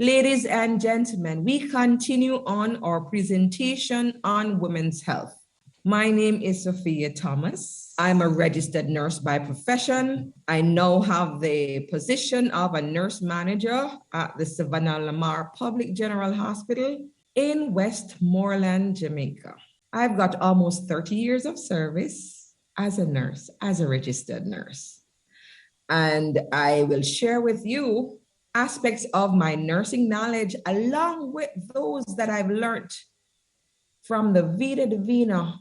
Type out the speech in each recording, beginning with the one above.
Ladies and gentlemen, we continue on our presentation on women's health. My name is Sophia Thomas. I'm a registered nurse by profession. I now have the position of a nurse manager at the Savannah Lamar Public General Hospital in Westmoreland, Jamaica. I've got almost 30 years of service as a nurse, as a registered nurse. And I will share with you aspects of my nursing knowledge along with those that I've learned from the Vida Divina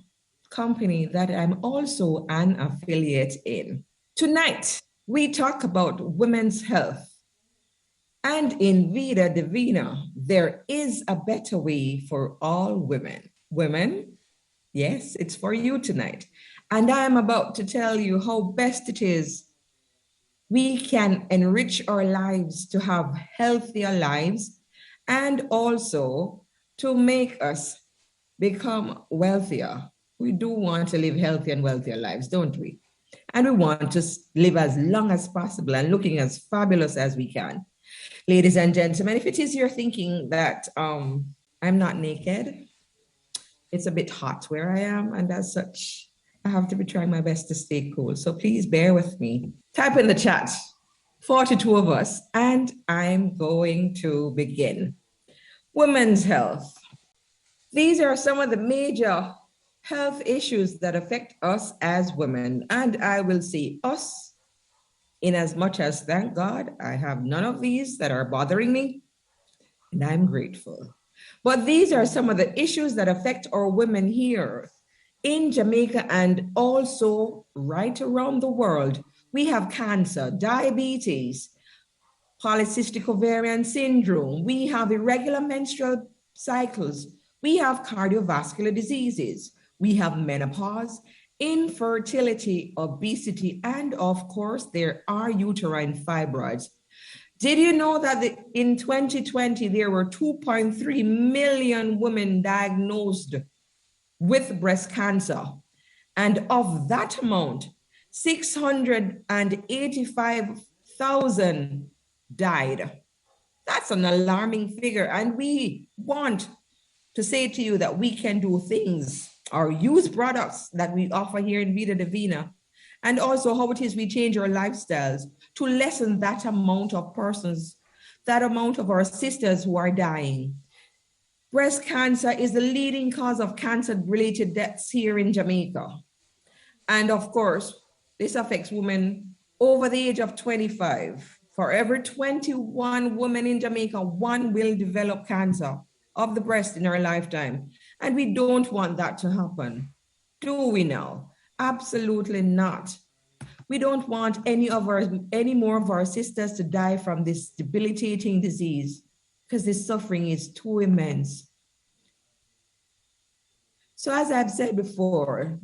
company that I'm also an affiliate in. Tonight, we talk about women's health. And in Vida Divina, there is a better way for all women. Women, yes, it's for you tonight. And I'm about to tell you how best it is we can enrich our lives to have healthier lives and also to make us become wealthier. We do want to live healthy and wealthier lives, don't we? And we want to live as long as possible and looking as fabulous as we can. Ladies and gentlemen, if it is your thinking that I'm not naked, it's a bit hot where I am, and as such, I have to be trying my best to stay cool. So please bear with me. Type in the chat, 42 of us, and I'm going to begin. Women's health. These are some of the major health issues that affect us as women, and I will say us in as much as, thank God, I have none of these that are bothering me, and I'm grateful. But these are some of the issues that affect our women here in Jamaica and also right around the world. We have cancer, diabetes, polycystic ovarian syndrome. We have irregular menstrual cycles. We have cardiovascular diseases. We have menopause, infertility, obesity, and of course, there are uterine fibroids. Did you know that in 2020, there were 2.3 million women diagnosed with breast cancer? And of that amount, 685,000 died. That's an alarming figure. And we want to say to you that we can do things or use products that we offer here in Vida Divina, and also how it is we change our lifestyles to lessen that amount of persons, that amount of our sisters who are dying. Breast cancer is the leading cause of cancer-related deaths here in Jamaica. And of course, this affects women over the age of 25. For every 21 women in Jamaica, one will develop cancer of the breast in her lifetime. And we don't want that to happen. Do we now? Absolutely not. We don't want any more of our sisters to die from this debilitating disease because the suffering is too immense. So as I've said before,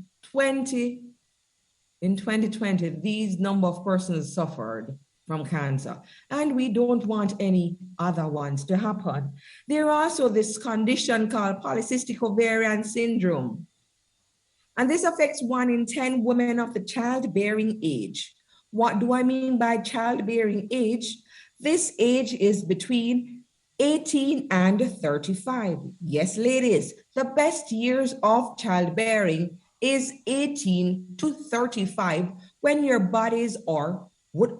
in 2020, these number of persons suffered from cancer, and we don't want any other ones to happen. There also this condition called polycystic ovarian syndrome, and this affects 1 in 10 women of the childbearing age. What do I mean by childbearing age? This age is between 18 and 35. Yes, ladies, the best years of childbearing is 18 to 35 when your bodies would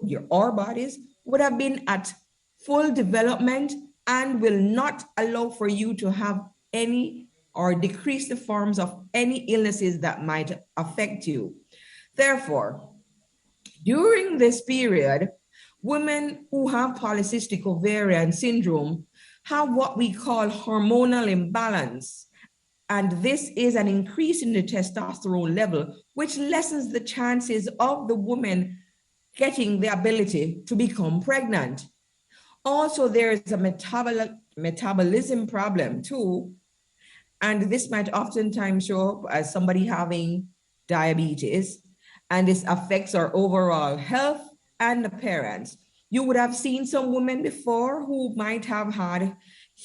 have been at full development and will not allow for you to have any or decrease the forms of any illnesses that might affect you. Therefore, during this period, women who have polycystic ovarian syndrome have what we call hormonal imbalance. And this is an increase in the testosterone level, which lessens the chances of the woman getting the ability to become pregnant. Also, there is a metabolism problem too. And this might oftentimes show up as somebody having diabetes, and this affects our overall health and appearance. You would have seen some women before who might have had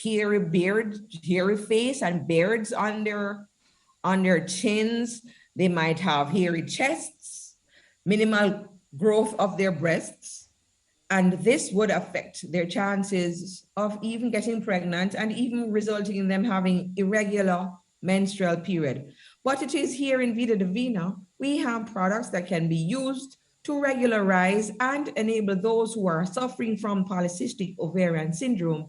hairy face and beards on their chins. They might have hairy chests, minimal growth of their breasts, And this would affect their chances of even getting pregnant and even resulting in them having irregular menstrual period. But it is here in Vida Divina, we have products that can be used to regularize and enable those who are suffering from polycystic ovarian syndrome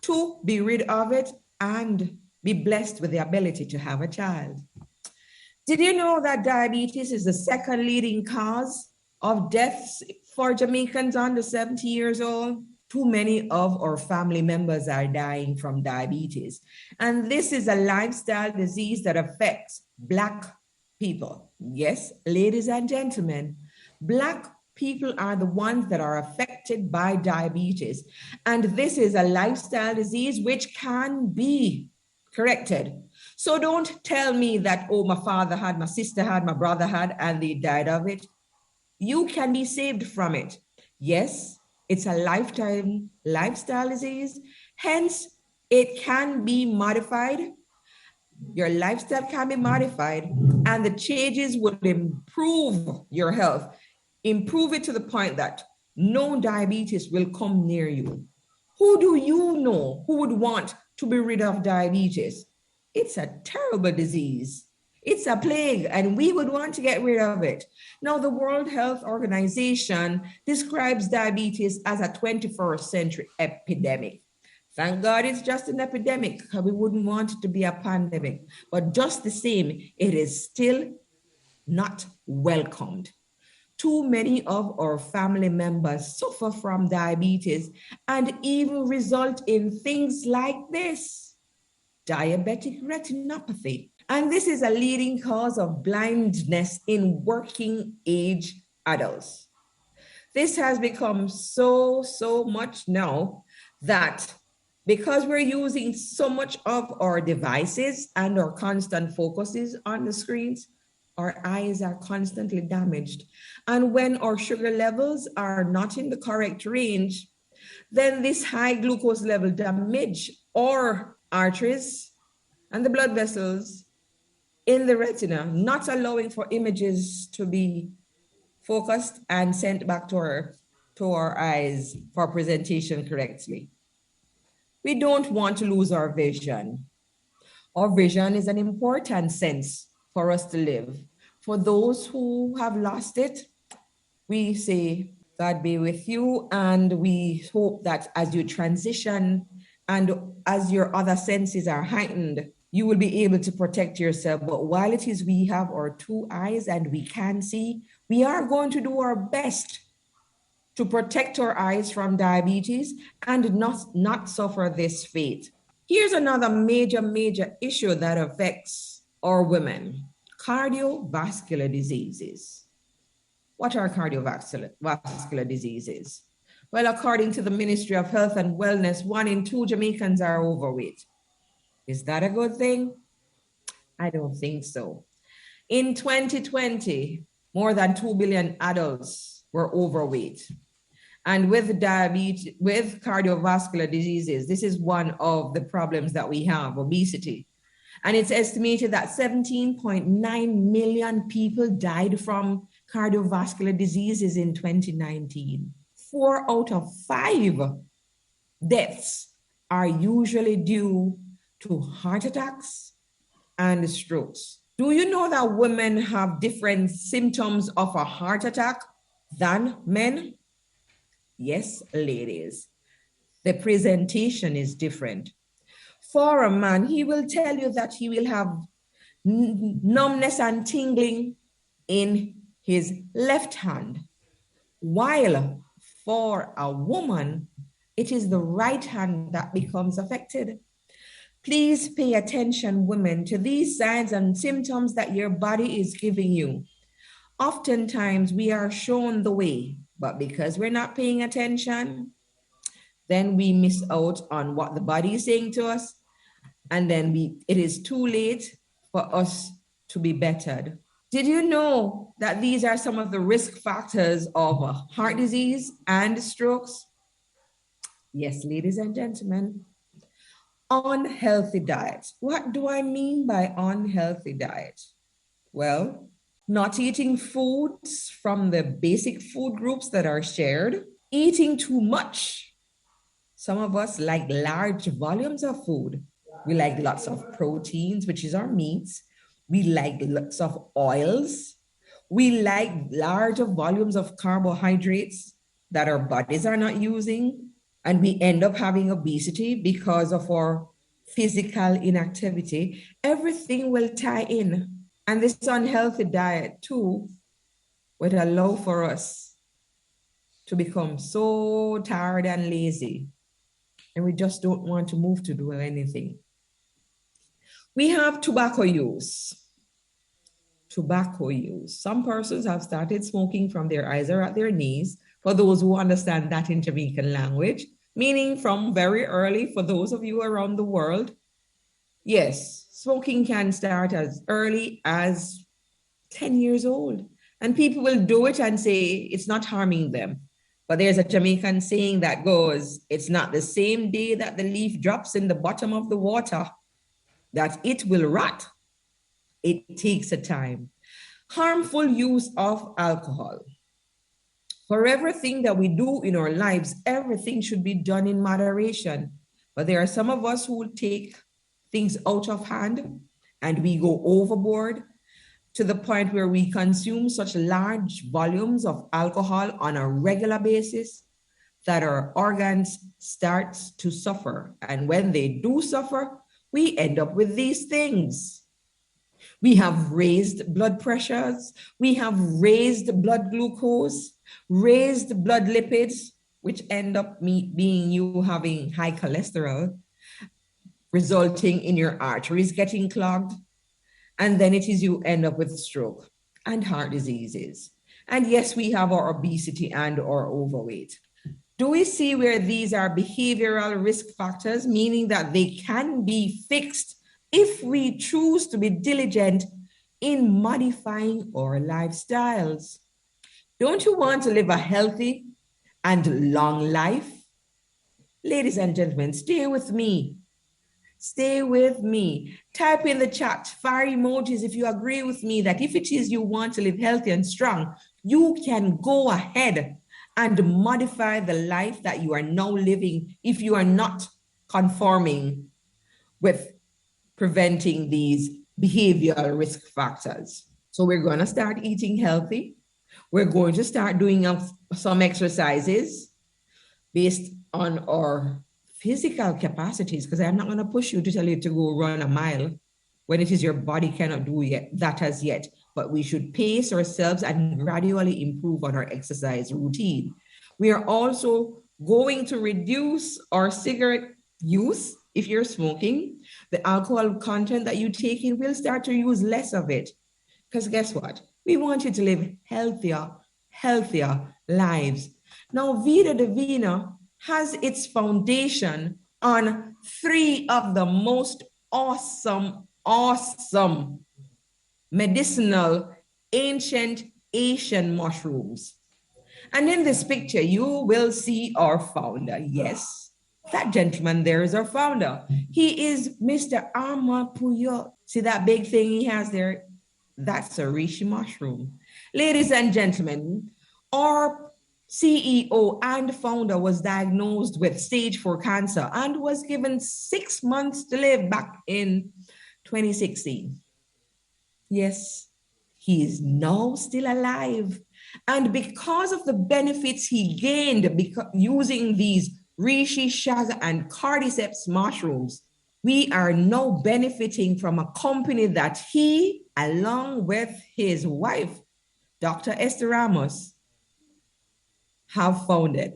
to be rid of it and be blessed with the ability to have a child. Did you know that diabetes is the second leading cause of deaths for Jamaicans under 70 years old? Too many of our family members are dying from diabetes. And this is a lifestyle disease that affects Black people. Yes, ladies and gentlemen, Black people are the ones that are affected by diabetes. And this is a lifestyle disease which can be corrected. So don't tell me that, oh, my father had, my sister had, my brother had, and they died of it. You can be saved from it. Yes, it's a lifetime lifestyle disease. Hence, it can be modified. Your lifestyle can be modified, and the changes would improve your health, improve it to the point that no diabetes will come near you. Who do you know who would want to be rid of diabetes? It's a terrible disease. It's a plague, and we would want to get rid of it. Now, the World Health Organization describes diabetes as a 21st century epidemic. Thank God it's just an epidemic, because we wouldn't want it to be a pandemic. But just the same, it is still not welcomed. Too many of our family members suffer from diabetes and even result in things like this: diabetic retinopathy. And this is a leading cause of blindness in working age adults. This has become so much now that because we're using so much of our devices and our constant focuses on the screens, our eyes are constantly damaged. And when our sugar levels are not in the correct range, then this high glucose level damage our arteries and the blood vessels in the retina, not allowing for images to be focused and sent back to our eyes for presentation correctly. We don't want to lose our vision. Our vision is an important sense for us to live. For those who have lost it, we say, God be with you, and we hope that as you transition and as your other senses are heightened, you will be able to protect yourself. But while it is we have our two eyes and we can see, we are going to do our best to protect our eyes from diabetes and not suffer this fate. Here's another major issue that affects our women: cardiovascular diseases. What are cardiovascular diseases? Well, according to the Ministry of Health and Wellness, 1 in 2 Jamaicans are overweight. Is that a good thing? I don't think so. In 2020, more than 2 billion adults were overweight. And with diabetes, with cardiovascular diseases, this is one of the problems that we have: obesity. And it's estimated that 17.9 million people died from cardiovascular diseases in 2019. 4 out of 5 deaths are usually due to heart attacks and strokes. Do you know that women have different symptoms of a heart attack than men? Yes, ladies, the presentation is different. For a man, he will tell you that he will have numbness and tingling in his left hand, while for a woman, it is the right hand that becomes affected. Please pay attention, women, to these signs and symptoms that your body is giving you. Oftentimes, we are shown the way, but because we're not paying attention, then we miss out on what the body is saying to us, and then it is too late for us to be bettered. Did you know that these are some of the risk factors of heart disease and strokes? Yes, ladies and gentlemen. Unhealthy diet. What do I mean by unhealthy diet? Well, not eating foods from the basic food groups that are shared, Eating too much. Some of us like large volumes of food. We like lots of proteins, which is our meats. We like lots of oils. We like larger volumes of carbohydrates that our bodies are not using. And we end up having obesity because of our physical inactivity. Everything will tie in. And this unhealthy diet, too, would allow for us to become so tired and lazy, and we just don't want to move to do anything. We have tobacco use. Tobacco use. Some persons have started smoking from their eyes or at their knees, for those who understand that in Jamaican language, meaning from very early for those of you around the world. Yes, smoking can start as early as 10 years old. And people will do it and say it's not harming them. But there's a Jamaican saying that goes, it's not the same day that the leaf drops in the bottom of the water that it will rot. It takes a time. Harmful use of alcohol. For everything that we do in our lives, everything should be done in moderation. But there are some of us who will take things out of hand and we go overboard to the point where we consume such large volumes of alcohol on a regular basis that our organs start to suffer. And when they do suffer, we end up with these things. We have raised blood pressures, we have raised blood glucose, raised blood lipids, which end up being you having high cholesterol, resulting in your arteries getting clogged. And then it is you end up with stroke and heart diseases. And yes, we have our obesity and our overweight. Do we see where these are behavioral risk factors, meaning that they can be fixed if we choose to be diligent in modifying our lifestyles? Don't you want to live a healthy and long life? Ladies and gentlemen, stay with me. Stay with me. Type in the chat, fire emojis if you agree with me that if it is you want to live healthy and strong, you can go ahead and modify the life that you are now living if you are not conforming with preventing these behavioral risk factors. So we're going to start eating healthy. We're going to start doing some exercises based on our physical capacities, because I'm not going to push you to tell you to go run a mile when it is your body cannot do that as yet. But we should pace ourselves and gradually improve on our exercise routine. We are also going to reduce our cigarette use. If you're smoking, the alcohol content that you take in, we'll start to use less of it. Because guess what? We want you to live healthier lives. Now, Vida Divina has its foundation on 3 of the most awesome medicinal ancient Asian mushrooms. And in this picture, you will see our founder. Yes, that gentleman there is our founder. He is Mr. Arma Puyo. See that big thing he has there? That's a reishi mushroom. Ladies and gentlemen, our CEO and founder was diagnosed with stage 4 cancer and was given 6 months to live back in 2016. Yes, he is now still alive. And because of the benefits he gained using these reishi, shaga, and cordyceps mushrooms, we are now benefiting from a company that he, along with his wife, Dr. Esther Ramos, have founded.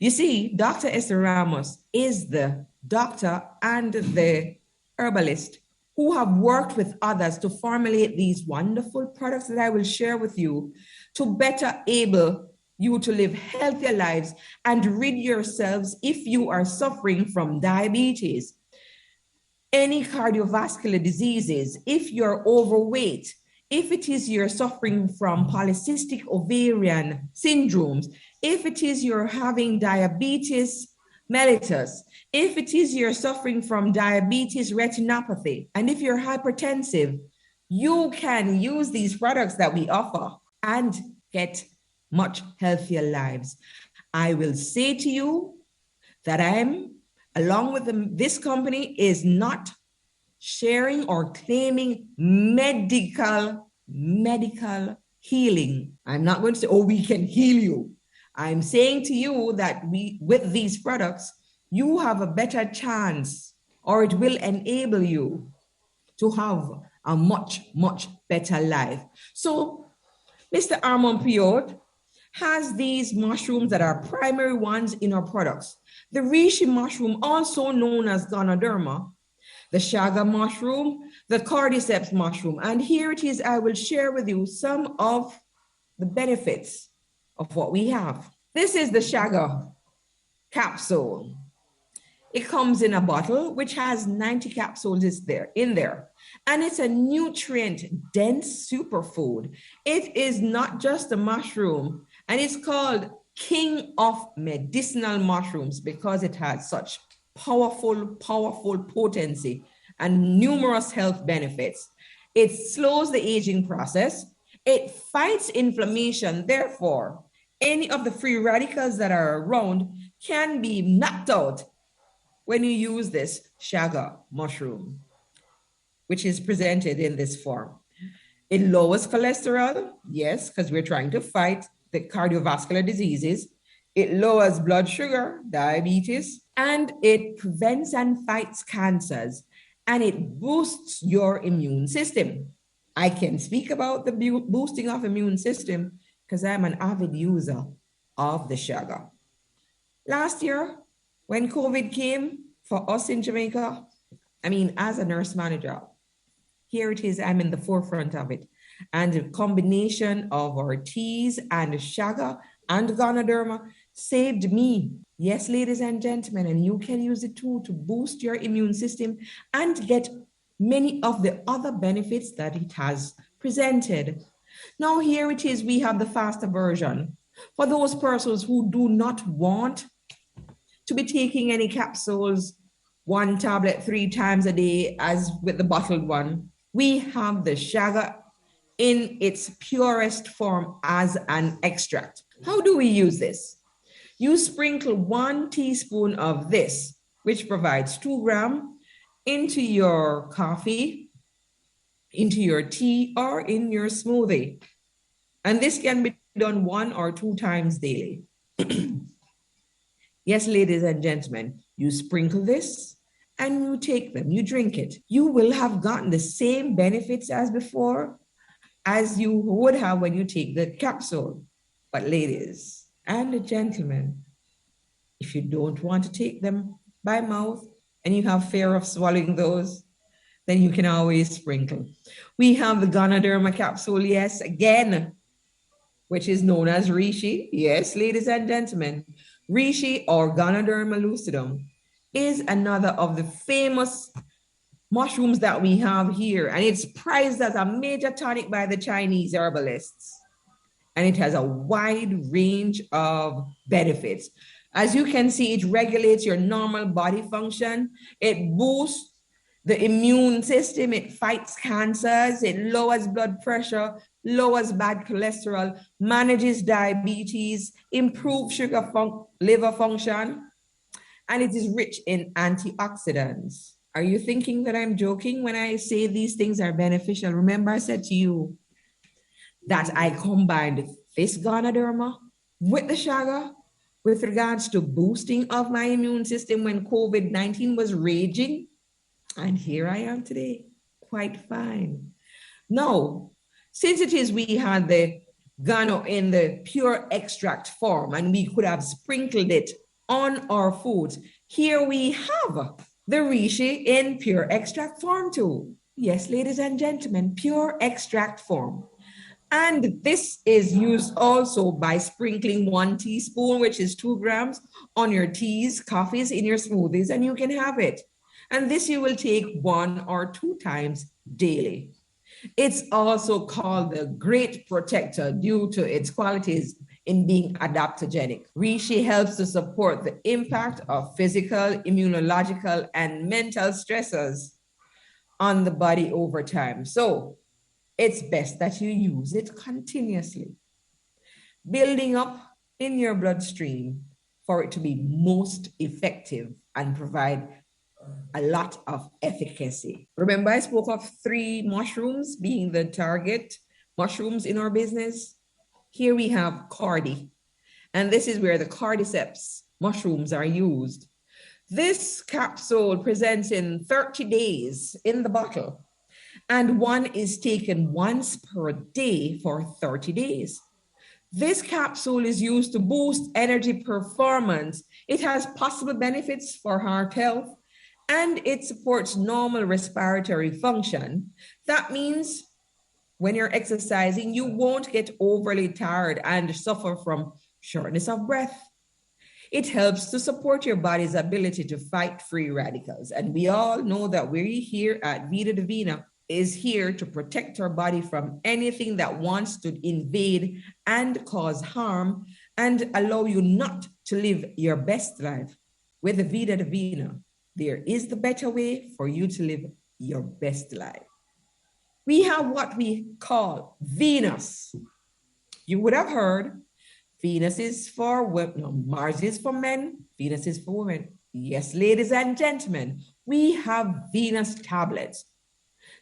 You see, Dr. Esther Ramos is the doctor and the herbalist who have worked with others to formulate these wonderful products that I will share with you to better able you to live healthier lives and rid yourselves if you are suffering from diabetes, any cardiovascular diseases, if you're overweight, if it is you're suffering from polycystic ovarian syndromes, if it is you're having diabetes mellitus, if it is you're suffering from diabetes retinopathy, and if you're hypertensive, you can use these products that we offer and get much healthier lives. I will say to you that along with this company, is not sharing or claiming medical healing. I'm not going to say, oh, we can heal you. I'm saying to you that with these products, you have a better chance, or it will enable you to have a much, much better life. So Mr. Armand Piot has these mushrooms that are primary ones in our products. The reishi mushroom, also known as Ganoderma, the chaga mushroom, the cordyceps mushroom. And here it is, I will share with you some of the benefits of what we have. This is the chaga capsule. It comes in a bottle which has 90 capsules in there. And it's a nutrient-dense superfood. It is not just a mushroom, and it's called King of Medicinal Mushrooms because it has such powerful potency and numerous health benefits. It slows the aging process. It fights inflammation. Therefore, any of the free radicals that are around can be knocked out when you use this chaga mushroom, which is presented in this form. It lowers cholesterol, yes, because we're trying to fight the cardiovascular diseases. It lowers blood sugar, diabetes, and it prevents and fights cancers, and it boosts your immune system. I can speak about the boosting of immune system because I'm an avid user of the chaga. Last year, when COVID came for us in Jamaica, as a nurse manager, here it is, I'm in the forefront of it. And the combination of our teas and chaga and Ganoderma saved me. Yes, ladies and gentlemen, and you can use it too to boost your immune system and get many of the other benefits that it has presented. Now here it is, we have the faster version. For those persons who do not want to be taking any capsules, 1 tablet 3 times a day as with the bottled one, we have the chaga in its purest form as an extract. How do we use this? You sprinkle 1 teaspoon of this, which provides 2 grams, into your coffee, into your tea, or in your smoothie. And this can be done 1 or 2 times daily. Yes, ladies and gentlemen, you sprinkle this and you take them, you drink it. You will have gotten the same benefits as before as you would have when you take the capsule. But ladies and gentlemen, if you don't want to take them by mouth and you have fear of swallowing those, then you can always sprinkle. We have the Ganoderma capsule, yes, again, which is known as reishi. Yes, ladies and gentlemen, reishi or Ganoderma lucidum is another of the famous mushrooms that we have here, and it's prized as a major tonic by the Chinese herbalists. And it has a wide range of benefits. As you can see, it regulates your normal body function. It boosts the immune system. It fights cancers. It lowers blood pressure, lowers bad cholesterol, manages diabetes, improves liver function, and it is rich in antioxidants. Are you thinking that I'm joking when I say these things are beneficial? Remember, I said to you that I combined this Ganoderma with the chaga with regards to boosting of my immune system when COVID-19 was raging. And here I am today, quite fine. Now, since it is we had the Gano in the pure extract form and we could have sprinkled it on our foods, here we have the reishi in pure extract form too. Yes, ladies and gentlemen, pure extract form. And this is used also by sprinkling 1 teaspoon, which is 2 grams, on your teas, coffees, in your smoothies, and you can have it. And this you will take 1 or 2 times daily. It's also called the Great Protector due to its qualities in being adaptogenic. Reishi helps to support the impact of physical, immunological, and mental stressors on the body over time. So it's best that you use it continuously. Building up in your bloodstream for it to be most effective and provide a lot of efficacy. Remember, I spoke of 3 mushrooms being the target mushrooms in our business. Here we have cordy, and this is where the cordyceps mushrooms are used. This capsule presents in 30 days in the bottle, and one is taken once per day for 30 days. This capsule is used to boost energy performance. It has possible benefits for heart health, and it supports normal respiratory function. That means when you're exercising, you won't get overly tired and suffer from shortness of breath. It helps to support your body's ability to fight free radicals. And we all know that we here at Vida Divina is here to protect our body from anything that wants to invade and cause harm and allow you not to live your best life. With the Vida Divina, there is the better way for you to live your best life. We have what we call Venus. You would have heard Venus is for women, no, Mars is for men, Venus is for women. Yes, ladies and gentlemen, we have Venus tablets.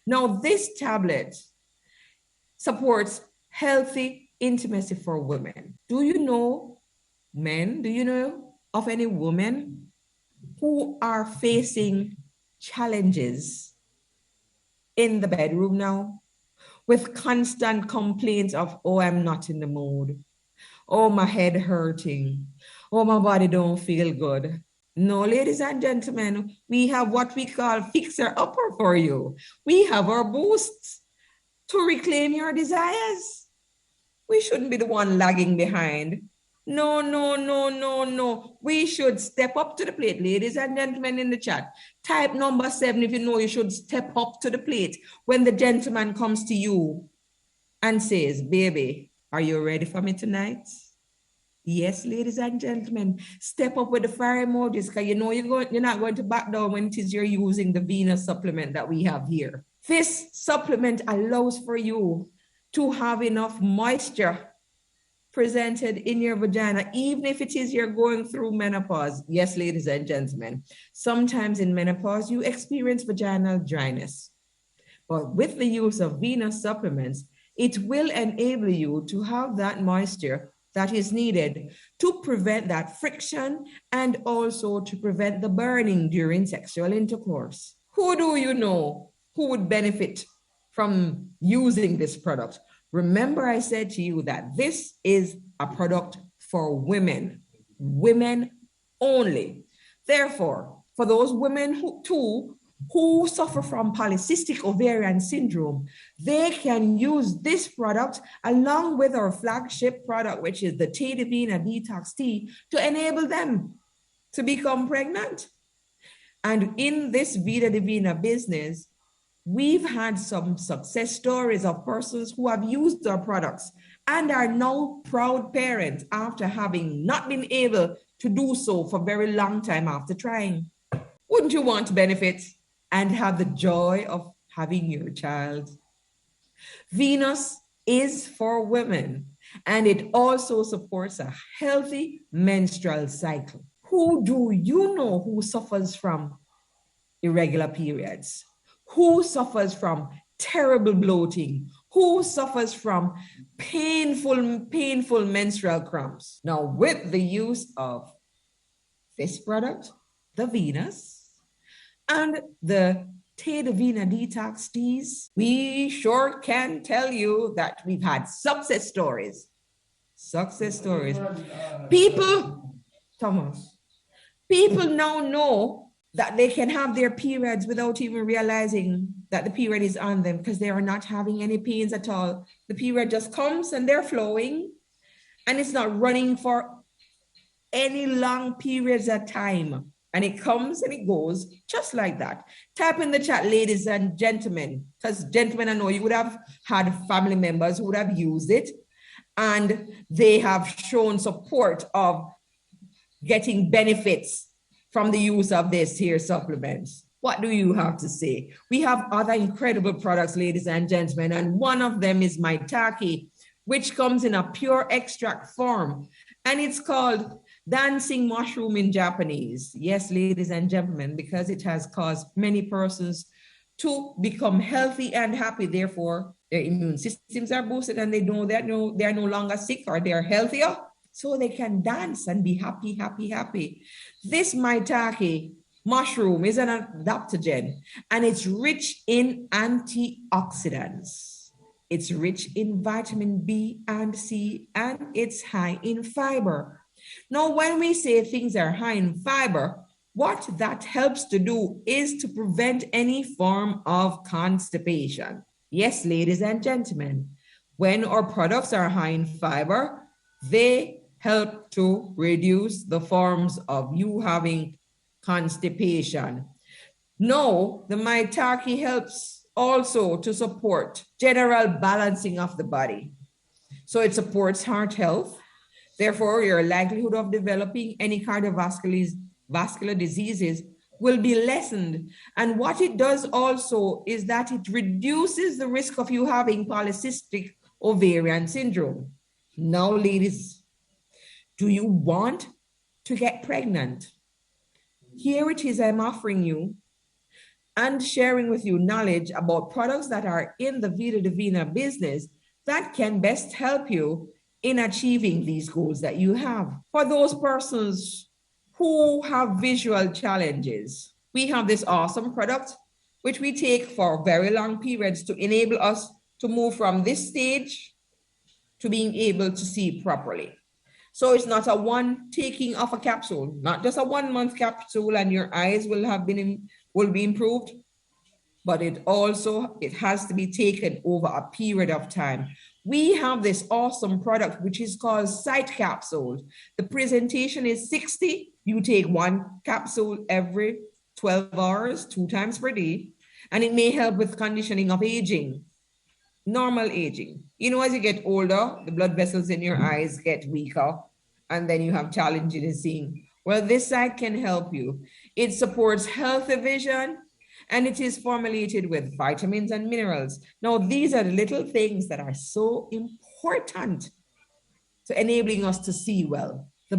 Now, this tablet supports healthy intimacy for women. Do you know, men, do you know of any women who are facing challenges in the bedroom now with constant complaints of, oh, I'm not in the mood. Oh, my head hurting. Oh, my body don't feel good. No, ladies and gentlemen, we have what we call fixer upper for you. We have our boosts to reclaim your desires. We shouldn't be the one lagging behind. No, no, no, no, no. We should step up to the plate, ladies and gentlemen in the chat. Type number 7 if you know you should step up to the plate when the gentleman comes to you and says, baby, are you ready for me tonight? Yes, ladies and gentlemen, step up with the fire emojis because you know you're not going to back down when it is you're using the Venus supplement that we have here. This supplement allows for you to have enough moisture presented in your vagina, even if it is you're going through menopause. Yes, ladies and gentlemen, sometimes in menopause, you experience vaginal dryness. But with the use of Venus supplements, it will enable you to have that moisture that is needed to prevent that friction and also to prevent the burning during sexual intercourse. Who do you know who would benefit from using this product? Remember, I said to you that this is a product for women only. Therefore, for those women who suffer from polycystic ovarian syndrome, they can use this product along with our flagship product, which is the Divina Detox Tea, to enable them to become pregnant. And in this Vida Divina business, we've had some success stories of persons who have used our products and are now proud parents after having not been able to do so for a very long time after trying. Wouldn't you want to benefit and have the joy of having your child? Venus is for women, and it also supports a healthy menstrual cycle. Who do you know who suffers from irregular periods? Who suffers from terrible bloating? Who suffers from painful menstrual cramps? Now, with the use of this product, the Venus, and the Divina Detox Teas, we sure can tell you that we've had success stories. People now know that they can have their periods without even realizing that the period is on them because they are not having any pains at all. The period just comes and they're flowing, and it's not running for any long periods of time. And it comes and it goes just like that. Type in the chat, ladies and gentlemen, because gentlemen, I know you would have had family members who would have used it and they have shown support of getting benefits from the use of this here supplements. What do you have to say? We have other incredible products, ladies and gentlemen, and one of them is Maitake, which comes in a pure extract form. And it's called dancing mushroom in Japanese. Yes, ladies and gentlemen, because it has caused many persons to become healthy and happy. Therefore, their immune systems are boosted and they know that they are no longer sick or they are healthier. So they can dance and be happy, happy, happy. This maitake mushroom is an adaptogen and it's rich in antioxidants. It's rich in vitamin B and C and it's high in fiber. Now, when we say things are high in fiber, what that helps to do is to prevent any form of constipation. Yes, ladies and gentlemen, when our products are high in fiber, they help to reduce the forms of you having constipation. No, the maitake helps also to support general balancing of the body. So it supports heart health. Therefore, your likelihood of developing any vascular diseases will be lessened. And what it does also is that it reduces the risk of you having polycystic ovarian syndrome. Now, ladies, do you want to get pregnant? Here it is, I'm offering you and sharing with you knowledge about products that are in the Vida Divina business that can best help you in achieving these goals that you have. For those persons who have visual challenges, we have this awesome product which we take for very long periods to enable us to move from this stage to being able to see properly. So it's not a one taking of a capsule, not just a 1 month capsule and your eyes will be improved, but it has to be taken over a period of time. We have this awesome product, which is called Sight Capsule. The presentation is 60. You take 1 capsule every 12 hours, 2 times per day, and it may help with conditioning of aging, normal aging. You know, as you get older, the blood vessels in your eyes get weaker, and then you have challenges in seeing. Well, this side can help you. It supports healthy vision, and it is formulated with vitamins and minerals. Now, these are the little things that are so important to enabling us to see well, the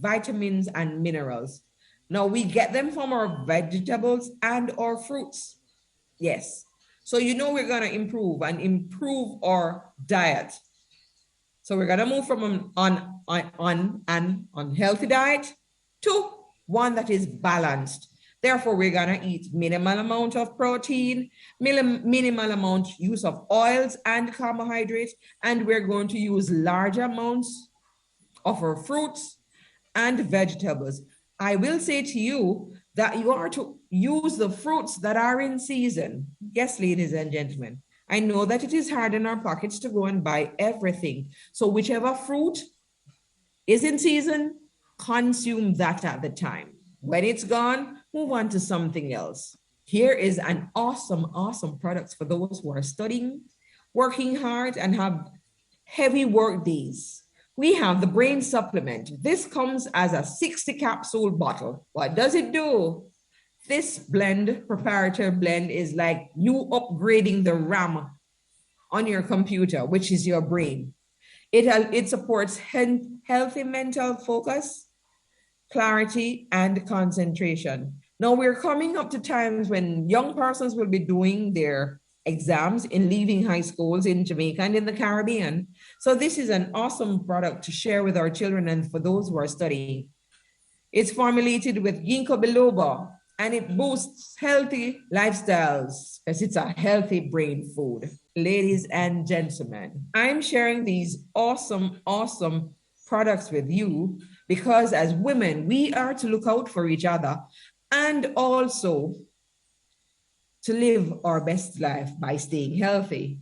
vitamins and minerals. Now, we get them from our vegetables and our fruits. Yes. So, you know, we're going to improve our diet. So we're going to move from an unhealthy diet to one that is balanced. Therefore, we're going to eat minimal amount of protein, minimal amount use of oils and carbohydrates, and we're going to use large amounts of our fruits and vegetables. I will say to you that you are to use the fruits that are in season. Yes, ladies and gentlemen. I know that it is hard in our pockets to go and buy everything. So whichever fruit is in season, consume that at the time. When it's gone, move on to something else. Here is an awesome, awesome product for those who are studying, working hard, and have heavy work days. We have the brain supplement. This comes as a 60 capsule bottle. What does it do? This proprietary blend is like you upgrading the RAM on your computer, which is your brain. It supports healthy mental focus, clarity, and concentration. Now we're coming up to times when young persons will be doing their exams in leaving high schools in Jamaica and in the Caribbean. So this is an awesome product to share with our children and for those who are studying. It's formulated with ginkgo biloba, and it boosts healthy lifestyles because it's a healthy brain food. Ladies and gentlemen, I'm sharing these awesome, awesome products with you because as women, we are to look out for each other and also to live our best life by staying healthy.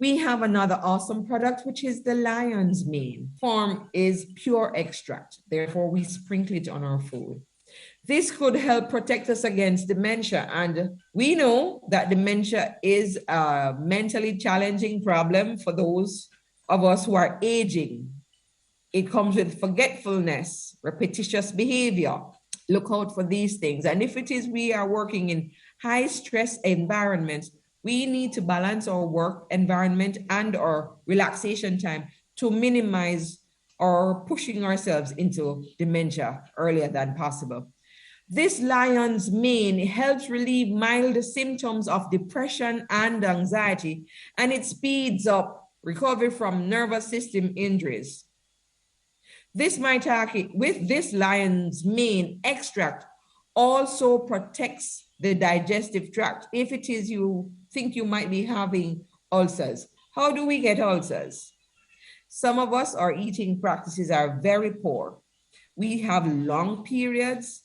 We have another awesome product, which is the lion's mane. Form is pure extract. Therefore, we sprinkle it on our food. This could help protect us against dementia. And we know that dementia is a mentally challenging problem for those of us who are aging. It comes with forgetfulness, repetitious behavior. Look out for these things. And if it is we are working in high stress environments, we need to balance our work environment and our relaxation time to minimize or pushing ourselves into dementia earlier than possible. This lion's mane helps relieve mild symptoms of depression and anxiety, and it speeds up recovery from nervous system injuries. This maitake with this lion's mane extract also protects the digestive tract if it is you think you might be having ulcers. How do we get ulcers? Some of us, our eating practices are very poor. We have long periods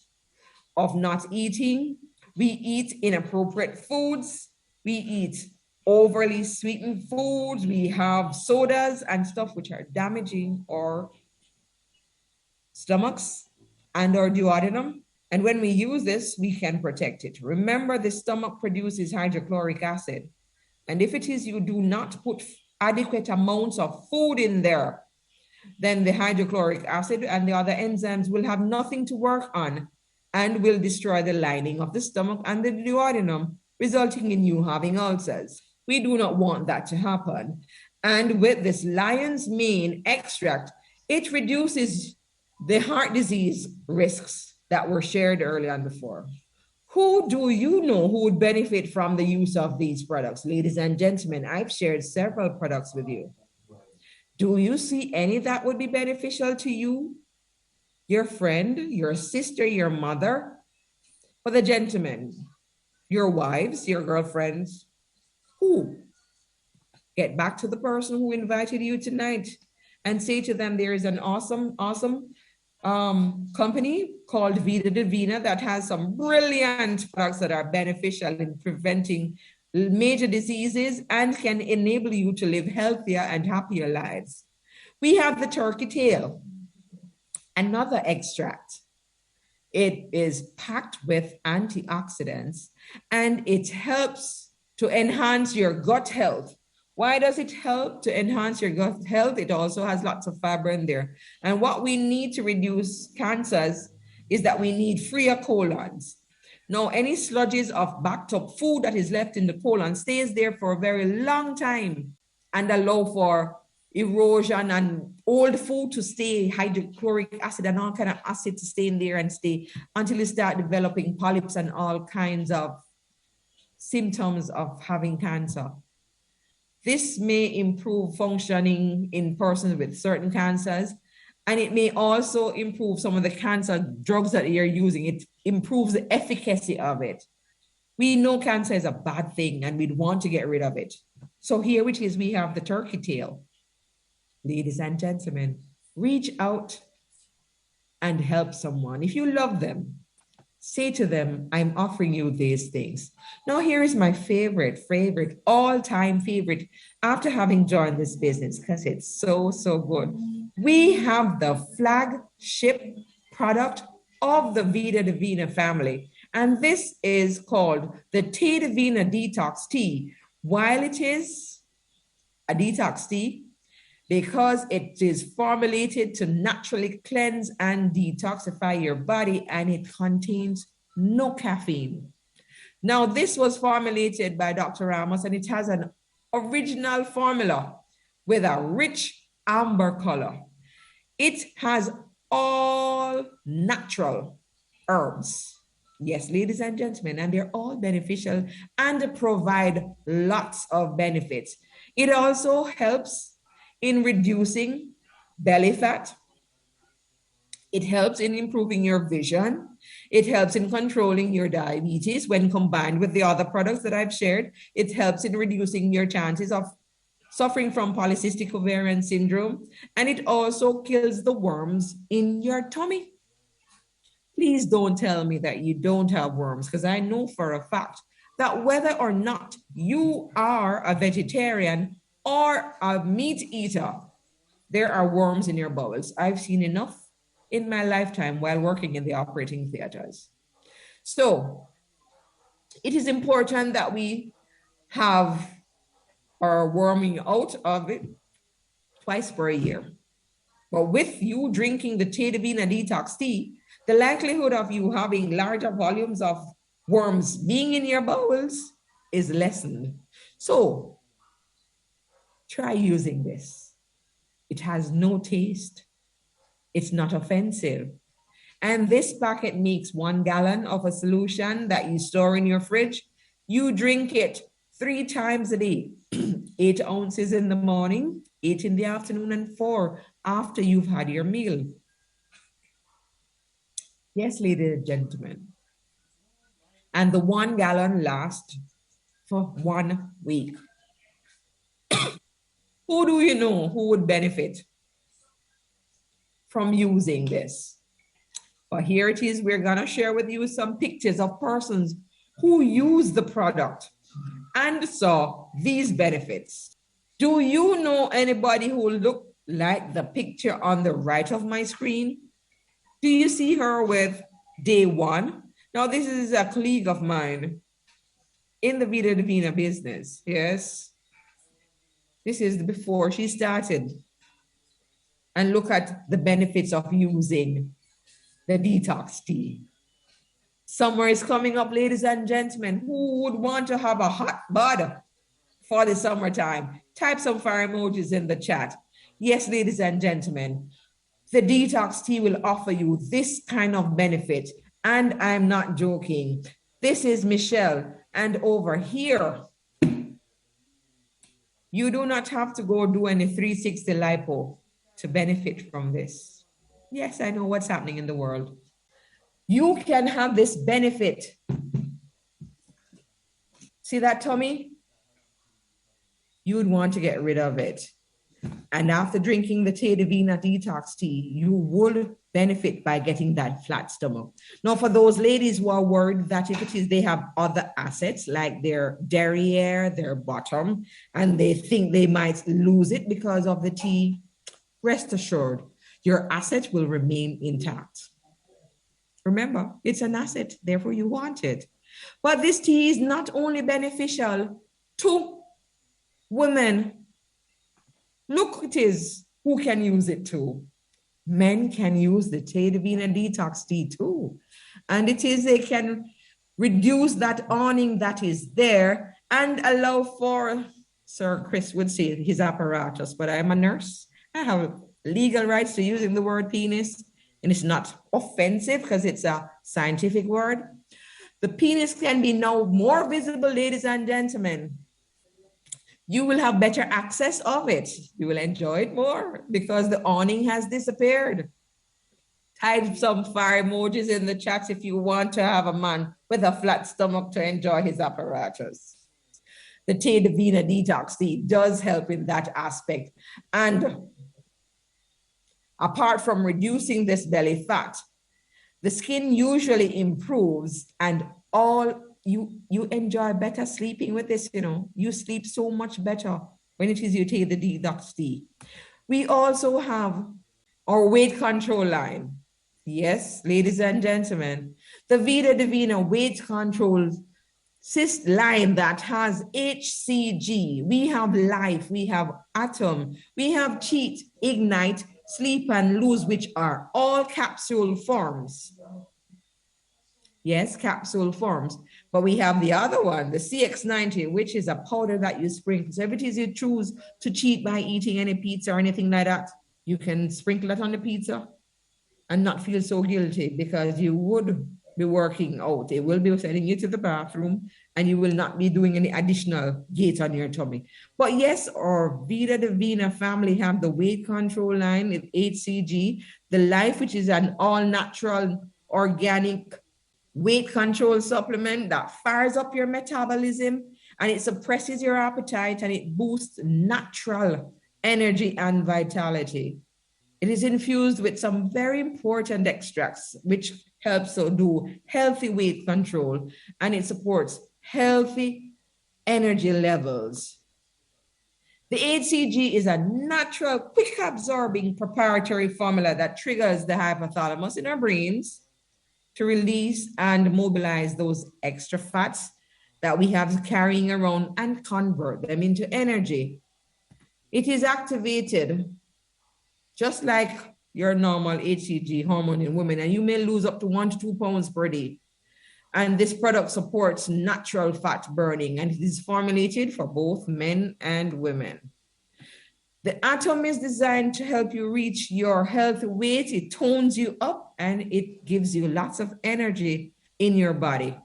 of not eating. We eat inappropriate foods. We eat overly sweetened foods. We have sodas and stuff which are damaging our stomachs and our duodenum. And when we use this, we can protect it. Remember, the stomach produces hydrochloric acid. And if it is you do not put adequate amounts of food in there, then the hydrochloric acid and the other enzymes will have nothing to work on and will destroy the lining of the stomach and the duodenum, resulting in you having ulcers. We do not want that to happen. And with this lion's mane extract, it reduces the heart disease risks that were shared earlier on before. Who do you know who would benefit from the use of these products? Ladies and gentlemen, I've shared several products with you. Do you see any that would be beneficial to you, your friend, your sister, your mother? For the gentlemen, your wives, your girlfriends, who? Get back to the person who invited you tonight and say to them, there is an awesome company called Vida, Divina that has some brilliant products that are beneficial in preventing major diseases and can enable you to live healthier and happier lives. We have the turkey tail, another extract. It is packed with antioxidants and it helps to enhance your gut health. Why does it help to enhance your gut health? It also has lots of fiber in there. And what we need to reduce cancers is that we need freer colons. Now, any sludges of backed up food that is left in the colon stays there for a very long time and allow for erosion and old food to stay, hydrochloric acid and all kind of acid to stay in there and stay until you start developing polyps and all kinds of symptoms of having cancer. This may improve functioning in persons with certain cancers, and it may also improve some of the cancer drugs that you're using. It improves the efficacy of it. We know cancer is a bad thing and we'd want to get rid of it. So here it is, we have the turkey tail. Ladies and gentlemen, reach out and help someone. If you love them, say to them, I'm offering you these things. Now, here is my favorite, all-time favorite after having joined this business because it's so, so good. We have the flagship product of the Vida Divina family. And this is called the Tea Divina Detox Tea. While it is a detox tea, because it is formulated to naturally cleanse and detoxify your body, and it contains no caffeine. Now, this was formulated by Dr. Ramos, and it has an original formula with a rich amber color. It has all natural herbs. Yes, ladies and gentlemen, and they're all beneficial and provide lots of benefits. It also helps in reducing belly fat. It helps in improving your vision. It helps in controlling your diabetes when combined with the other products that I've shared. It helps in reducing your chances of suffering from polycystic ovarian syndrome. And it also kills the worms in your tummy. Please don't tell me that you don't have worms, because I know for a fact that whether or not you are a vegetarian or a meat eater, there are worms in your bowels. I've seen enough in my lifetime while working in the operating theaters. So it is important that we have our worming out of it twice per year. But with you drinking the Tea Divina Detox Tea, the likelihood of you having larger volumes of worms being in your bowels is lessened. So try using this. It has no taste, It's not offensive. And this packet makes 1 gallon of a solution that you store in your fridge. You drink it 3 times a day, 8 ounces in the morning, 8 in the afternoon, and 4 after you've had your meal. Yes, ladies and gentlemen. And the 1 gallon lasts for 1 week. Who do you know who would benefit from using this? But here it is, we're gonna share with you some pictures of persons who use the product and saw these benefits. Do you know anybody who look like the picture on the right of my screen? Do you see her with day 1? Now this is a colleague of mine in the Vida Divina business, yes. This is before she started. And look at the benefits of using the detox tea. Summer is coming up, ladies and gentlemen. Who would want to have a hot bath for the summertime? Type some fire emojis in the chat. Yes, ladies and gentlemen, the detox tea will offer you this kind of benefit. And I'm not joking. This is Michelle. And over here, you do not have to go do any 360 lipo to benefit from this. Yes, I know what's happening in the world. You can have this benefit. See that tummy? You would want to get rid of it. And after drinking the Divina detox tea, you would benefit by getting that flat stomach. Now, for those ladies who are worried that if it is they have other assets like their derriere, their bottom, and they think they might lose it because of the tea, rest assured, your asset will remain intact. Remember, it's an asset, therefore you want it. But this tea is not only beneficial to women. Look, it is who can use it too. Men can use the Divina detox tea too. And it is they can reduce that awning that is there and allow for, Sir Chris would say his apparatus, but I'm a nurse. I have legal rights to using the word penis, and it's not offensive because it's a scientific word. The penis can be now more visible, ladies and gentlemen. You will have better access of it. You will enjoy it more because the awning has disappeared. Type some fire emojis in the chat if you want to have a man with a flat stomach to enjoy his apparatus. The Divina detox tea does help in that aspect. And apart from reducing this belly fat, the skin usually improves and you enjoy better sleeping with this, you know. You sleep so much better when it is you take the detox tea. We also have our weight control line. Yes, ladies and gentlemen, the Vida Divina weight control line that has HCG. We have life, we have atom, we have cheat, ignite, sleep and lose, which are all capsule forms. Yes, capsule forms. But we have the other one, the CX90, which is a powder that you sprinkle. So if it is you choose to cheat by eating any pizza or anything like that, you can sprinkle it on the pizza and not feel so guilty because you would be working out. It will be sending you to the bathroom and you will not be doing any additional gait on your tummy. But yes, our Vida Divina family have the weight control line with HCG, the Life, which is an all-natural organic weight control supplement that fires up your metabolism and it suppresses your appetite and it boosts natural energy and vitality. It is infused with some very important extracts, which helps to do healthy weight control and it supports healthy energy levels. The HCG is a natural, quick absorbing proprietary formula that triggers the hypothalamus in our brains to release and mobilize those extra fats that we have carrying around and convert them into energy. It is activated just like your normal HCG hormone in women, and you may lose up to 1 to 2 pounds per day. And this product supports natural fat burning, and it is formulated for both men and women. The Atom is designed to help you reach your healthy weight. It tones you up and it gives you lots of energy in your body.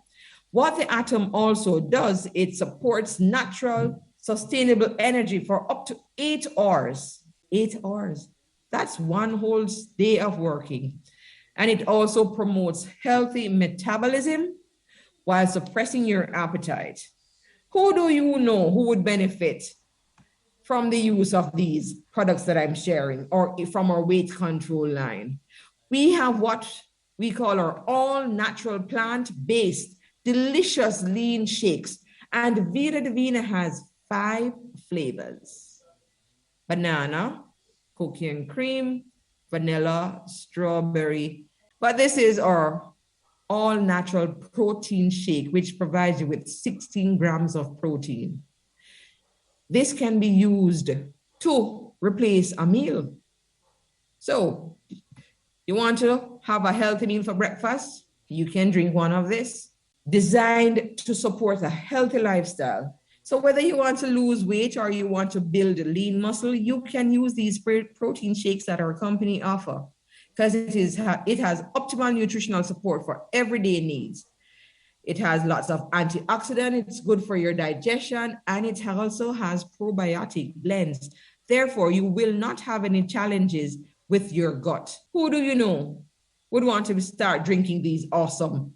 What the Atom also does, it supports natural, sustainable energy for up to 8 hours. 8 hours. That's one whole day of working. And it also promotes healthy metabolism while suppressing your appetite. Who do you know who would benefit from the use of these products that I'm sharing, or from our weight control line? We have what we call our all-natural plant-based delicious lean shakes, and Vida Divina has 5 flavors: banana, cookie and cream, vanilla, strawberry. But this is our all-natural protein shake, which provides you with 16 grams of protein. This can be used to replace a meal. So you want to have a healthy meal for breakfast? You can drink one of this, designed to support a healthy lifestyle. So whether you want to lose weight or you want to build a lean muscle, you can use these protein shakes that our company offer, because it has optimal nutritional support for everyday needs. It has lots of antioxidants, it's good for your digestion, and it also has probiotic blends. Therefore, you will not have any challenges with your gut. Who do you know would want to start drinking these awesome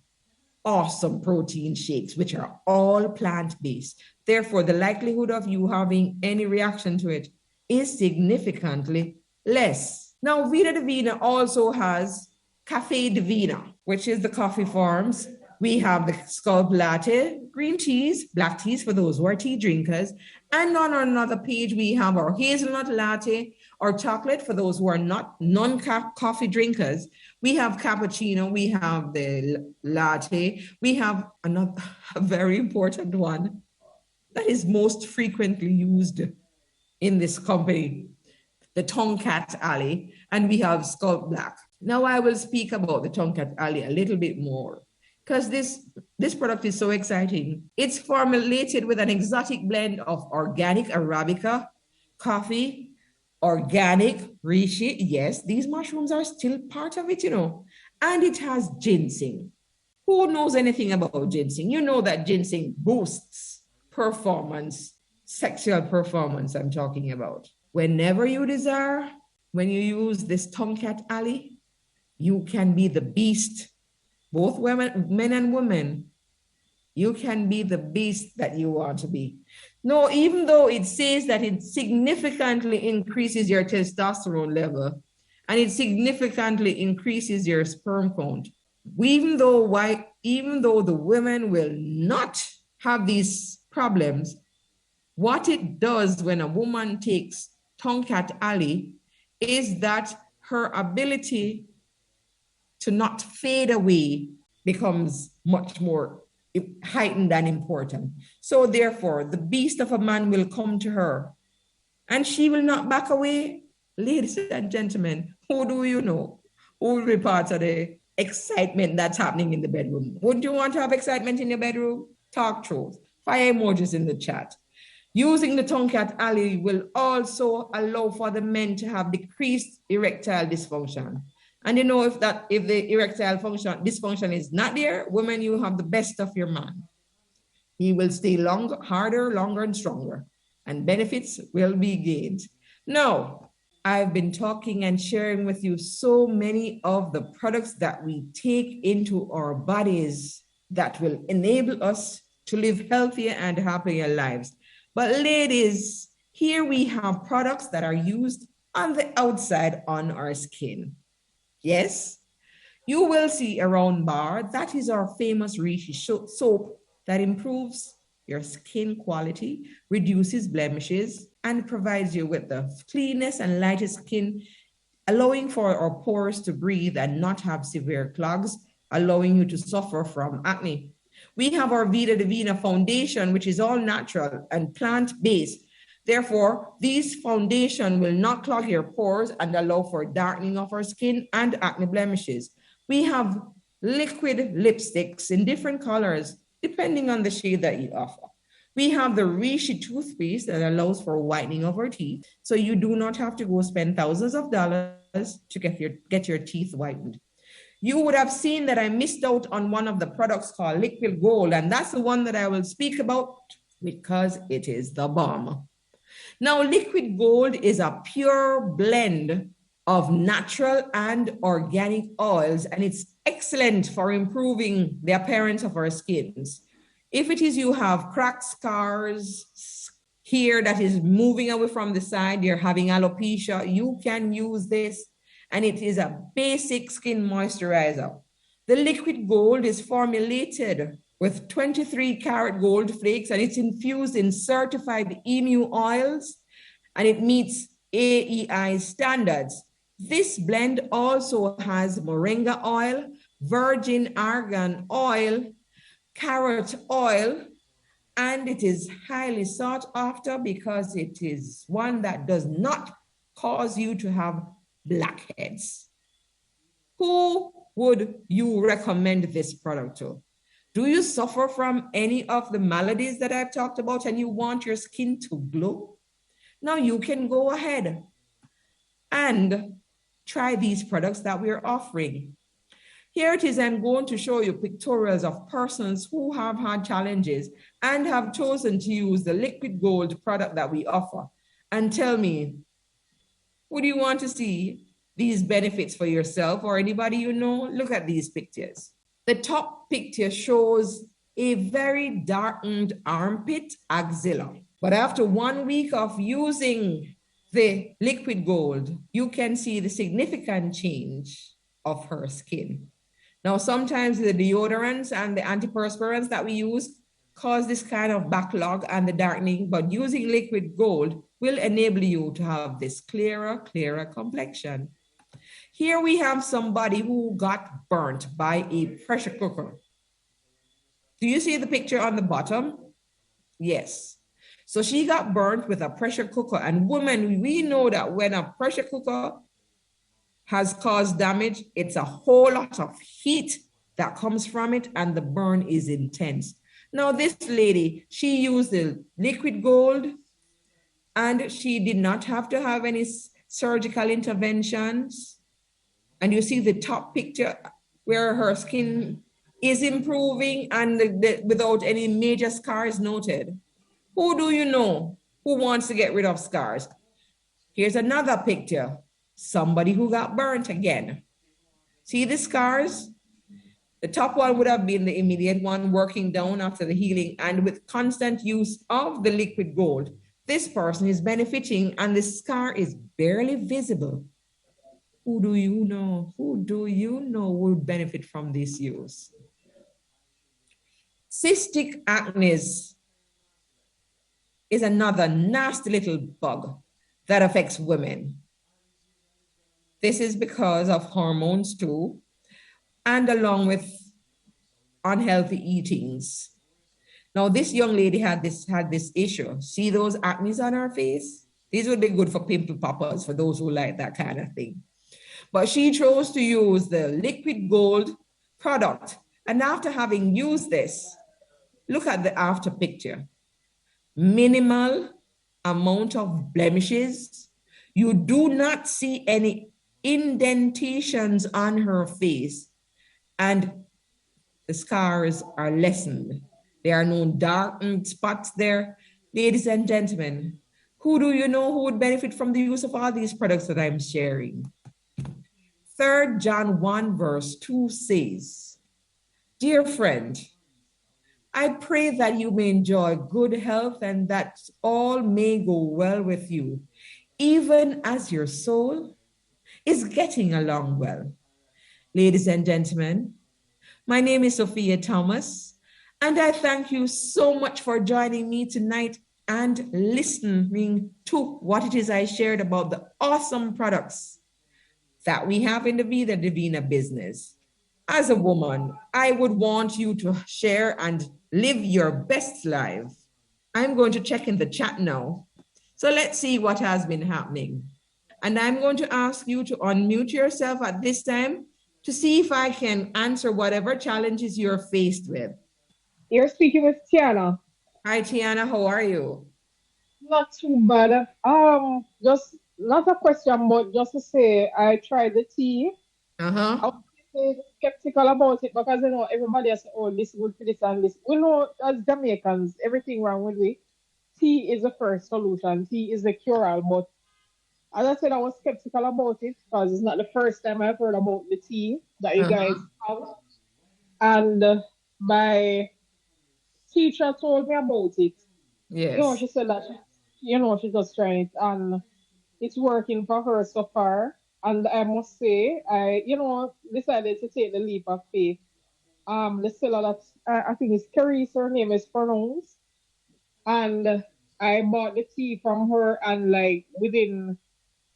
protein shakes, which are all plant-based? Therefore, the likelihood of you having any reaction to it is significantly less. Now, Vida Divina also has Cafe Divina, which is the coffee forms. We have the scalp latte, green teas, black teas for those who are tea drinkers. And on another page, we have our hazelnut latte or chocolate for those who are not non-coffee drinkers. We have cappuccino, we have the latte. We have a very important one that is most frequently used in this company, the Tomcat Alley, and we have Scalp Black. Now I will speak about the Tomcat Alley a little bit more, because this product is so exciting. It's formulated with an exotic blend of organic Arabica, coffee, organic reishi. Yes, these mushrooms are still part of it, and it has ginseng. Who knows anything about ginseng? You know that ginseng boosts performance, sexual performance I'm talking about. Whenever you desire, when you use this Tomcat Alley, you can be the beast. Both women, men and women, you can be the beast that you want to be. No, even though it says that it significantly increases your testosterone level and it significantly increases your sperm count, even though the women will not have these problems, what it does when a woman takes Tomcat Alley is that her ability to not fade away becomes much more heightened and important. So therefore, the beast of a man will come to her and she will not back away. Ladies and gentlemen, who do you know who will be part of the excitement that's happening in the bedroom? Wouldn't you want to have excitement in your bedroom? Talk truth. Fire emojis in the chat. Using the Tomcat Alley will also allow for the men to have decreased erectile dysfunction. And if the erectile dysfunction is not there, women, you have the best of your man. He will stay harder, longer, and stronger, and benefits will be gained. Now, I've been talking and sharing with you so many of the products that we take into our bodies that will enable us to live healthier and happier lives. But ladies, here we have products that are used on the outside on our skin. Yes, you will see a round bar. That is our famous reishi soap that improves your skin quality, reduces blemishes, and provides you with the cleanness and lightest skin, allowing for our pores to breathe and not have severe clogs, allowing you to suffer from acne. We have our Vida Divina foundation, which is all natural and plant-based. Therefore, this foundation will not clog your pores and allow for darkening of our skin and acne blemishes. We have liquid lipsticks in different colors, depending on the shade that you offer. We have the Rishi toothpaste that allows for whitening of our teeth. So you do not have to go spend thousands of dollars to get your teeth whitened. You would have seen that I missed out on one of the products called Liquid Gold, and that's the one that I will speak about because it is the bomb. Now, Liquid Gold is a pure blend of natural and organic oils, and it's excellent for improving the appearance of our skins. If it is you have cracked scars, hair that is moving away from the side, you're having alopecia, you can use this, and it is a basic skin moisturizer. The Liquid Gold is formulated with 23 karat gold flakes, and it's infused in certified EMU oils, and it meets AEI standards. This blend also has moringa oil, virgin argan oil, carrot oil, and it is highly sought after because it is one that does not cause you to have blackheads. Who would you recommend this product to? Do you suffer from any of the maladies that I've talked about and you want your skin to glow? Now you can go ahead and try these products that we're offering. Here it is, I'm going to show you pictorials of persons who have had challenges and have chosen to use the Liquid Gold product that we offer. And tell me, would you want to see these benefits for yourself or anybody you know? Look at these pictures. The top picture shows a very darkened armpit axilla. But after 1 week of using the Liquid Gold, you can see the significant change of her skin. Now, sometimes the deodorants and the antiperspirants that we use cause this kind of backlog and the darkening, but using Liquid Gold will enable you to have this clearer complexion. Here we have somebody who got burnt by a pressure cooker. Do you see the picture on the bottom? Yes. So she got burnt with a pressure cooker, and women, we know that when a pressure cooker has caused damage, it's a whole lot of heat that comes from it, and the burn is intense. Now, this lady, she used the Liquid Gold, and she did not have to have any surgical interventions. And you see the top picture where her skin is improving and without any major scars noted. Who do you know who wants to get rid of scars? Here's another picture. Somebody who got burnt again. See the scars? The top one would have been the immediate one working down after the healing, and with constant use of the Liquid Gold, this person is benefiting and the scar is barely visible. Who do you know? Who do you know will benefit from this use? Cystic acne is another nasty little bug that affects women. This is because of hormones too, and along with unhealthy eatings. Now, this young lady had this issue. See those acnes on her face? These would be good for pimple poppers, for those who like that kind of thing. But she chose to use the Liquid Gold product. And after having used this, look at the after picture. Minimal amount of blemishes. You do not see any indentations on her face, and the scars are lessened. There are no darkened spots there. Ladies and gentlemen, who do you know who would benefit from the use of all these products that I'm sharing? 3 John 1 verse 2 says, "Dear friend, I pray that you may enjoy good health and that all may go well with you, even as your soul is getting along well." Ladies and gentlemen, my name is Sophia Thomas, and I thank you so much for joining me tonight and listening to what it is I shared about the awesome products that we have in the Vida Divina business. As a woman, I would want you to share and live your best life. I'm going to check in the chat now. So let's see what has been happening. And I'm going to ask you to unmute yourself at this time to see if I can answer whatever challenges you're faced with. You're speaking with Tiana. Hi, Tiana. How are you? Not too bad. Just not a question, but just to say, I tried the tea. I Uh-huh. was skeptical about it because everybody has said, "Oh, this is good for this and this." We know as Jamaicans, everything wrong with it. Tea is the first solution. Tea is the cure-all. But as I said, I was skeptical about it because it's not the first time I've heard about the tea that you guys Uh-huh. have. And my teacher told me about it. Yes. She said that she's just trying it and it's working for her so far. And I must say, decided to take the leap of faith. The seller that I think is Carissa, her name is pronounced, and I bought the tea from her, and like within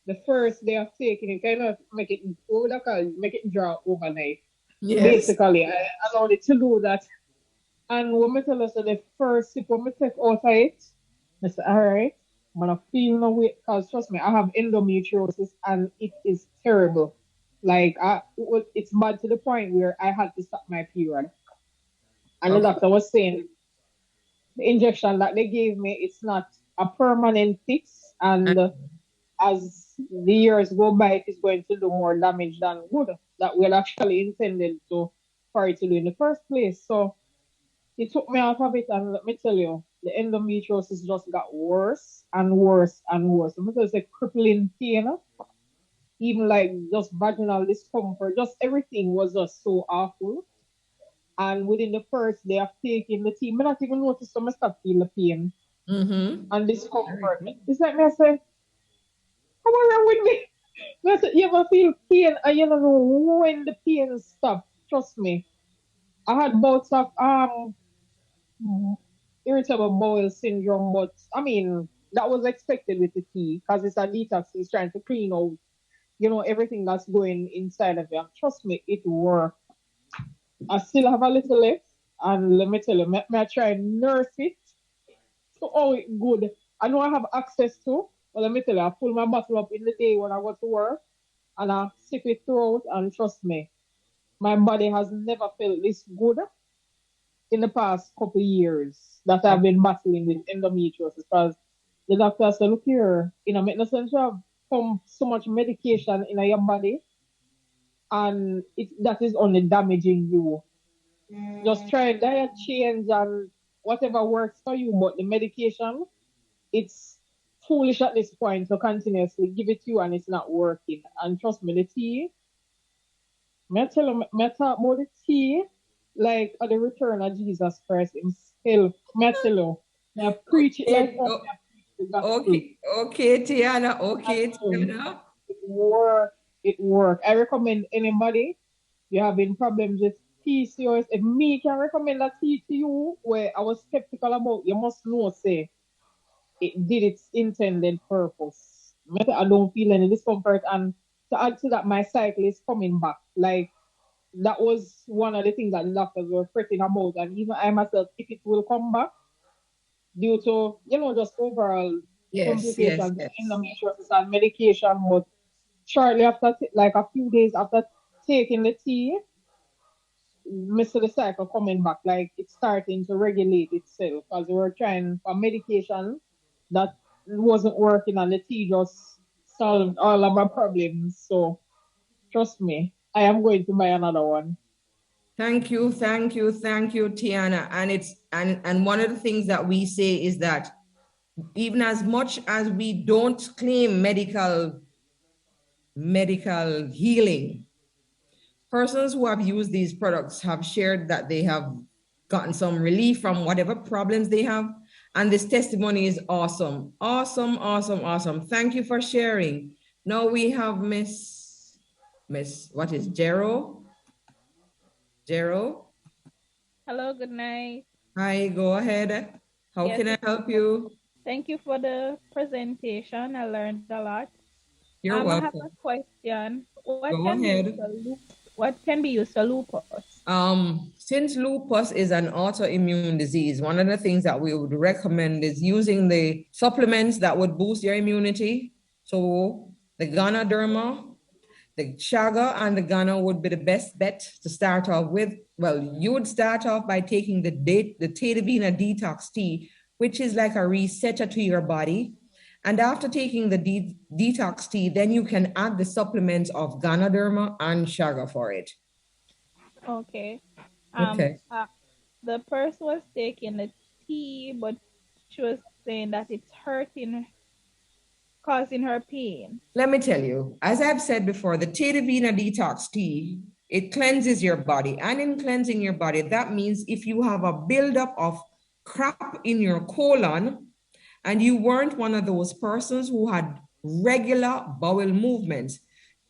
the first day of taking it, kind of make it make it draw overnight. Yes. Basically, I allowed it to do that. And when me tell us that the first sip when me take out of it, I said, all right, I'm gonna feel no way because trust me, I have endometriosis and it is terrible. It's bad to the point where I had to stop my period. And the Okay. doctor was saying the injection that they gave me, it's not a permanent fix. Uh, And as the years go by, it is going to do more damage than good that we had actually intended to for it to do in the first place. So it took me off of it, and let me tell you, the endometriosis just got worse and worse and worse. I'm going to say crippling pain, even like just vaginal discomfort, just everything was just so awful. And within the first day of taking the tea, I not even notice some start feel the pain mm-hmm. and Very discomfort. good. It's like me, I say, come on with me. I say, you ever feel pain and you don't know when the pain stop. Trust me. I had bouts of irritable bowel syndrome, but I mean, that was expected with the tea because it's a detox. It's trying to clean out, everything that's going inside of you. Trust me, it worked. I still have a little left, and let me tell you, may I try and nurse it to oh it good. I know I have access to, but let me tell you, I pull my bottle up in the day when I go to work, and I sip it throughout, and trust me, my body has never felt this good in the past couple of years that I've been battling with endometriosis because the doctor said, look here, make no sense to have so much medication in your body and that is only damaging you. Just try diet change and whatever works for you, but the medication, it's foolish at this point to continuously give it to you and it's not working. And trust me, the tea, may I tell you, may I talk about the tea like at the return of Jesus Christ himself. May I tell you, may I preach it like Okay. how Oh, I preach the gospel. okay. Okay, Tiana. I Okay, tell you, Tiana. it work. It work. I recommend anybody you having problems with PCOS. If me can recommend that tea to you, where I was skeptical about, you must know, say it did its intended purpose. I don't feel any discomfort, and to add to that, my cycle is coming back. Like that was one of the things that the doctors were fretting about, and even I myself, if it will come back due to just overall Yes, yes, complications, yes. endometriosis and medication, but shortly after, like a few days after taking the tea, Mr. The cycle coming back, like it's starting to regulate itself because we were trying for medication that wasn't working and the tea just solved all of my problems. So trust me, I am going to buy another one. Thank you, thank you, thank you, Tiana. And one of the things that we say is that even as much as we don't claim medical healing, persons who have used these products have shared that they have gotten some relief from whatever problems they have. And this testimony is awesome. Awesome, awesome, awesome. Thank you for sharing. Now we have what is Jero? Jero? Hello, good night. Hi, go ahead. How Yes, can I help you? thank you for the presentation. I learned a lot. You're I have a welcome. question. Go ahead. What can be used for lupus? Since lupus is an autoimmune disease, one of the things that we would recommend is using the supplements that would boost your immunity. So the Ganoderma, the Chaga, and the Gano would be the best bet to start off with. Well, you would start off by taking the Divina detox tea which is like a resetter to your body. And after taking the detox tea, then you can add the supplements of Ganoderma and Chaga for it. Okay. Okay. The person was taking the tea, but she was saying that it's hurting, causing her pain. Let me tell you, as I've said before, the Divina detox tea, it cleanses your body. And in cleansing your body, that means if you have a buildup of crap in your colon, and you weren't one of those persons who had regular bowel movements,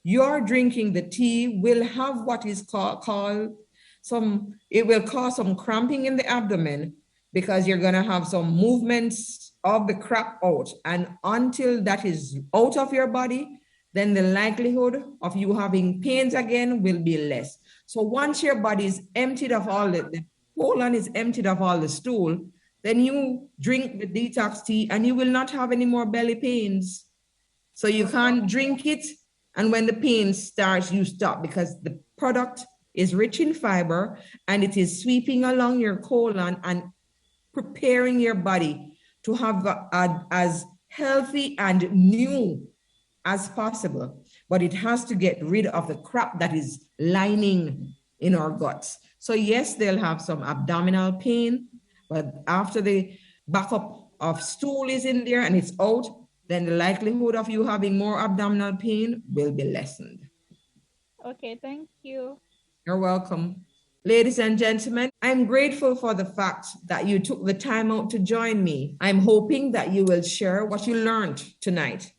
your drinking the tea will have what is called it will cause some cramping in the abdomen, because you're going to have some movements of the crap out. And until that is out of your body, then the likelihood of you having pains again will be less. So once your body is emptied of all the colon is emptied of all the stool, then you drink the detox tea and you will not have any more belly pains. So you can't drink it, and when the pain starts, you stop, because the product is rich in fiber and it is sweeping along your colon and preparing your body to have as healthy and new as possible. But it has to get rid of the crap that is lining in our guts. So yes, they'll have some abdominal pain, but after the backup of stool is in there and it's out, then the likelihood of you having more abdominal pain will be lessened. Okay, thank you. You're welcome. Ladies and gentlemen, I'm grateful for the fact that you took the time out to join me. I'm hoping that you will share what you learned tonight.